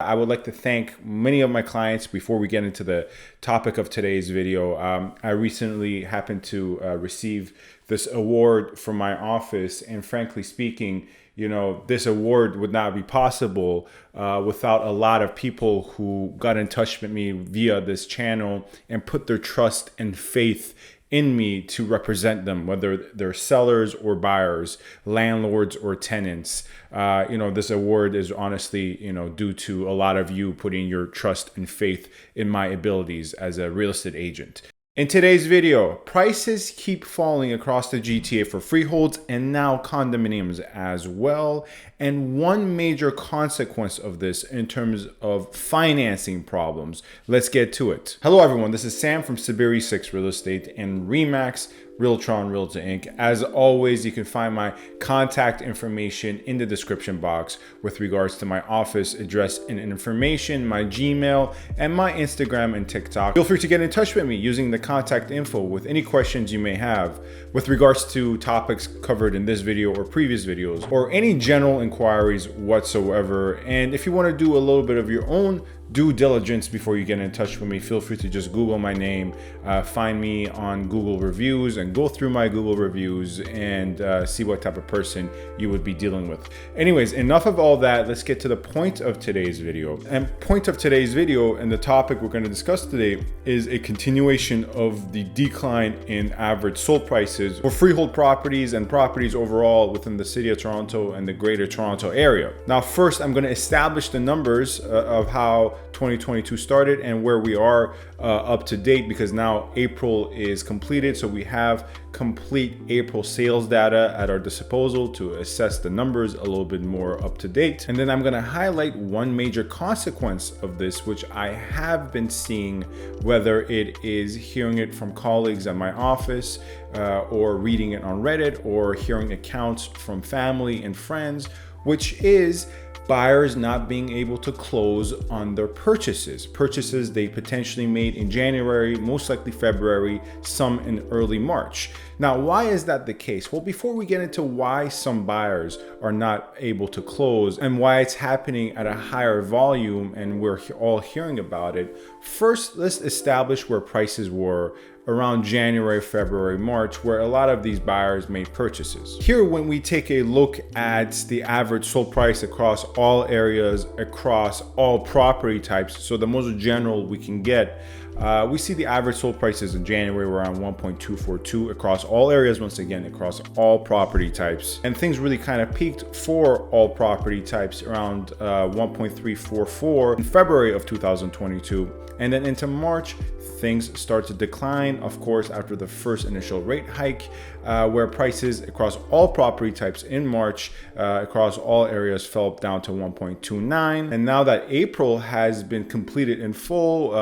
I would like to thank many of my clients before we get into the topic of today's video. I recently happened to receive this award from my office, and frankly speaking, this award would not be possible without a lot of people who got in touch with me via this channel and put their trust and faith in me to represent them, whether they're sellers or buyers, landlords or tenants. This award is honestly, due to a lot of you putting your trust and faith in my abilities as a real estate agent. In today's video, prices keep falling across the GTA for freeholds and now condominiums as well. And one major consequence of this in terms of financing problems. Let's get to it. Hello everyone, this is Sam from SaberiSixRealEstate and Remax Realtron Realty Inc. As always, you can find my contact information in the description box with regards to my office address and information, my Gmail, and my Instagram and TikTok. Feel free to get in touch with me using the contact info with any questions you may have with regards to topics covered in this video or previous videos, or any general inquiries whatsoever. And if you want to do a little bit of your own due diligence before you get in touch with me, feel free to just Google my name, find me on Google reviews, and go through my Google reviews and see what type of person you would be dealing with. Anyways, enough of all that. Let's get to the point of today's video. And point of today's video and the topic we're going to discuss today is a continuation of the decline in average sold prices for freehold properties and properties overall within the city of Toronto and the greater Toronto area. Now, first, I'm going to establish the numbers of how 2022 started and where we are up to date, because now April is completed, so we have complete April sales data at our disposal to assess the numbers a little bit more up to date. And then I'm going to highlight one major consequence of this, which I have been seeing, whether it is hearing it from colleagues at my office or reading it on Reddit or hearing accounts from family and friends, which is buyers not being able to close on their purchases they potentially made in January, most likely February, some in early March. Now, why is that the case? Well, before we get into why some buyers are not able to close and why it's happening at a higher volume and we're all hearing about it, first let's establish where prices were around January, February, March, where a lot of these buyers made purchases. Here, when we take a look at the average sold price across all areas, across all property types, so the most general we can get, we see the average sold prices in January were around 1.242 across all areas, once again, across all property types. And things really kind of peaked for all property types around 1.344 in February of 2022. And then into March, things start to decline, of course, after the first initial rate hike, where prices across all property types in March, across all areas, fell down to 1.29. And now that April has been completed in full,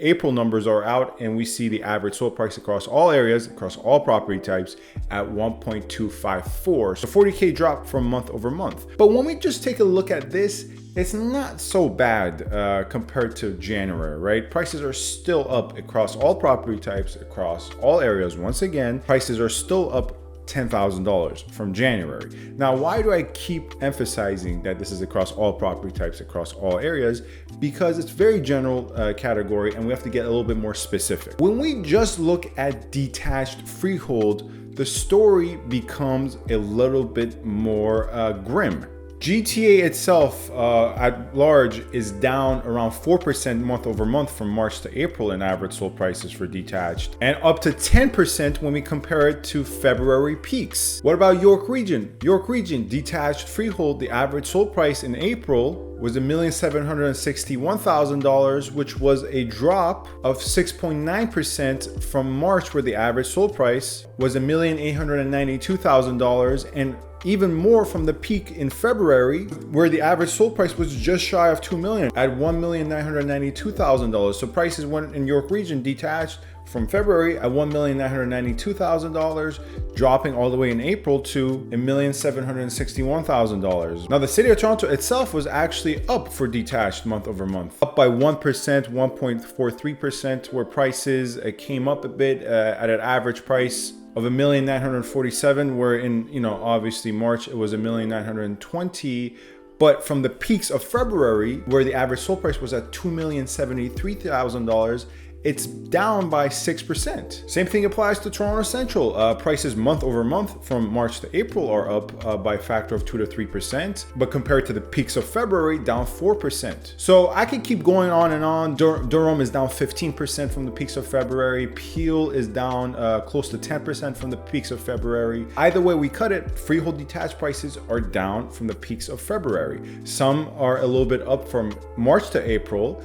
April numbers are out, and we see the average sold price across all areas, across all property types, at 1.254. So 40K drop from month over month. But when we just take a look at this, it's not so bad compared to January, right? Prices are still up across all property types, across all areas. Once again, prices are still up $10,000 from January. Now, why do I keep emphasizing that this is across all property types, across all areas? Because it's very general category, and we have to get a little bit more specific. When we just look at detached freehold, the story becomes a little bit more grim. GTA itself at large is down around 4% month over month from March to April in average sold prices for detached, and up to 10% when we compare it to February peaks. What about York Region? York Region detached freehold, the average sold price in April was $1,761,000, which was a drop of 6.9% from March, where the average sold price was $1,892,000, and even more from the peak in February, where the average sold price was just shy of $2 million at $1,992,000. So prices went in York Region detached from February at $1,992,000, dropping all the way in April to $1,761,000. Now, the city of Toronto itself was actually up for detached month over month, up by 1%, 1.43%, where prices came up a bit at an average price of $1,947,000, where in, obviously March it was $1,920,000. But from the peaks of February, where the average sold price was at $2,073,000, it's down by 6%. Same thing applies to Toronto Central. Prices month over month from March to April are up by a factor of 2 to 3%, but compared to the peaks of February, down 4%. So I could keep going on and on. Durham is down 15% from the peaks of February. Peel is down close to 10% from the peaks of February. Either way we cut it, freehold detached prices are down from the peaks of February. Some are a little bit up from March to April.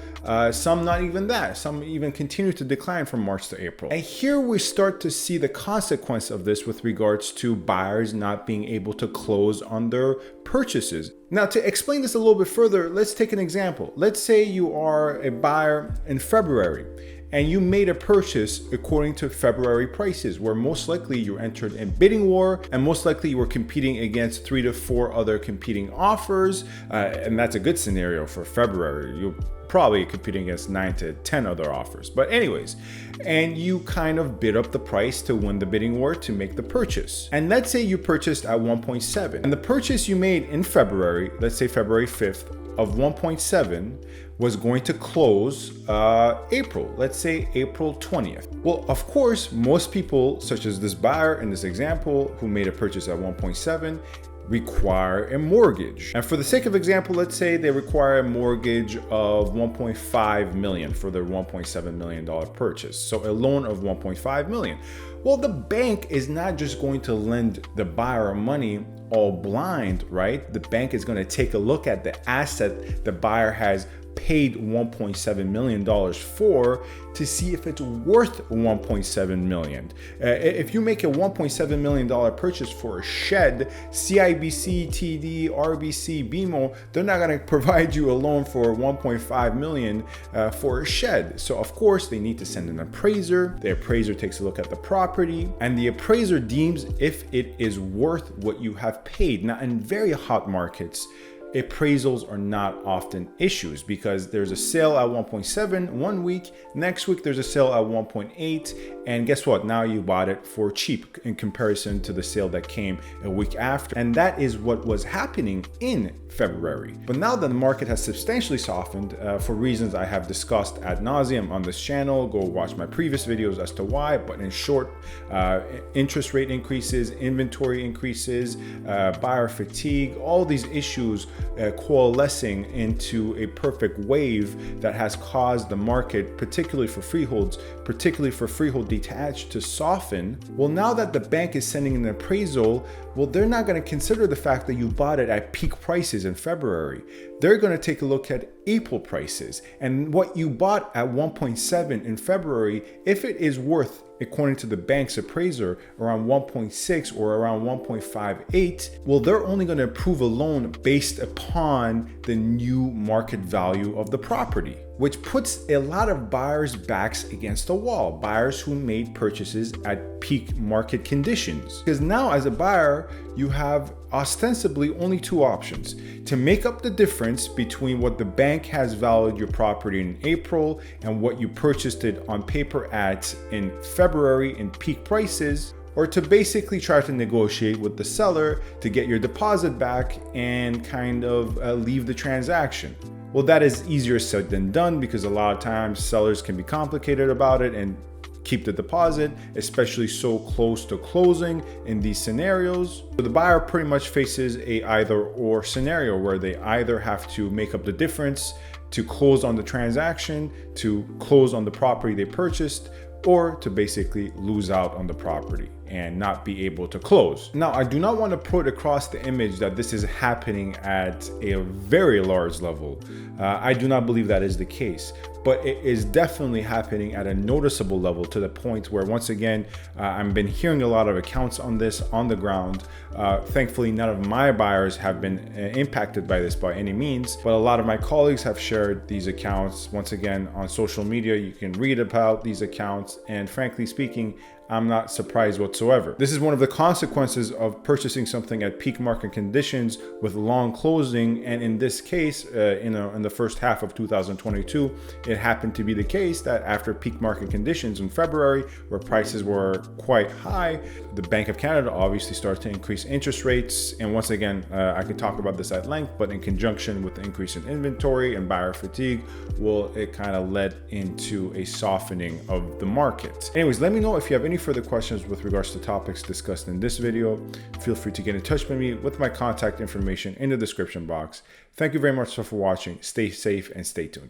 Some not even that. Some even continue to decline from March to April. And here we start to see the consequence of this with regards to buyers not being able to close on their purchases. Now, to explain this a little bit further, let's take an example. Let's say you are a buyer in February and you made a purchase according to February prices, where most likely you entered in bidding war and most likely you were competing against 3 to 4 other competing offers. And that's a good scenario for February. You're probably competing against 9 to 10 other offers. But anyways, and you kind of bid up the price to win the bidding war to make the purchase. And let's say you purchased at 1.7 and the purchase you made in February, let's say February 5th of 1.7 was going to close April, let's say April 20th. Well, of course, most people, such as this buyer in this example, who made a purchase at 1.7, require a mortgage. And for the sake of example, let's say they require a mortgage of 1.5 million for their $1.7 million purchase. So a loan of 1.5 million. Well, the bank is not just going to lend the buyer money all blind, right? The bank is going to take a look at the asset the buyer has paid $1.7 million for to see if it's worth $1.7 million. If you make a $1.7 million purchase for a shed, CIBC, TD, RBC, BMO, they're not going to provide you a loan for $1.5 million for a shed. So of course they need to send an appraiser. The appraiser takes a look at the property and the appraiser deems if it is worth what you have paid. Now, in very hot markets, appraisals are not often issues because there's a sale at 1.7 one week, next week there's a sale at 1.8, and guess what? Now you bought it for cheap in comparison to the sale that came a week after. And that is what was happening in February. But now that the market has substantially softened for reasons I have discussed ad nauseum on this channel, go watch my previous videos as to why. But in short, interest rate increases, inventory increases, buyer fatigue, all these issues coalescing into a perfect wave that has caused the market, particularly for freeholds, particularly for freehold detached, to soften. Well, now that the bank is sending an appraisal, well, they're not going to consider the fact that you bought it at peak prices in February. They're going to take a look at April prices and what you bought at 1.7 in February, if it is worth, according to the bank's appraiser, around 1.6 or around 1.58, well, they're only going to approve a loan based upon the new market value of the property, which puts a lot of buyers' backs against the wall, buyers who made purchases at peak market conditions. Because now as a buyer, you have ostensibly only two options: to make up the difference between what the bank has valued your property in April and what you purchased it on paper at in February in peak prices, or to basically try to negotiate with the seller to get your deposit back and kind of leave the transaction. Well, that is easier said than done because a lot of times sellers can be complicated about it and keep the deposit, especially so close to closing in these scenarios. So the buyer pretty much faces a either or scenario where they either have to make up the difference to close on the transaction, to close on the property they purchased, or to basically lose out on the property and not be able to close. Now, I do not want to put across the image that this is happening at a very large level. I do not believe that is the case, but it is definitely happening at a noticeable level, to the point where, once again, I've been hearing a lot of accounts on this on the ground. Thankfully, none of my buyers have been impacted by this by any means, but a lot of my colleagues have shared these accounts. Once again, on social media, you can read about these accounts, and frankly speaking, I'm not surprised whatsoever. This is one of the consequences of purchasing something at peak market conditions with long closing, and in this case, in the first half of 2022, it happened to be the case that after peak market conditions in February, where prices were quite high, the Bank of Canada obviously started to increase interest rates. And once again, I could talk about this at length, but in conjunction with the increase in inventory and buyer fatigue, well, it kind of led into a softening of the market. Anyways, let me know if you have any further questions with regards to topics discussed in this video. Feel free to get in touch with me with my contact information in the description box. Thank you very much for watching. Stay safe and stay tuned.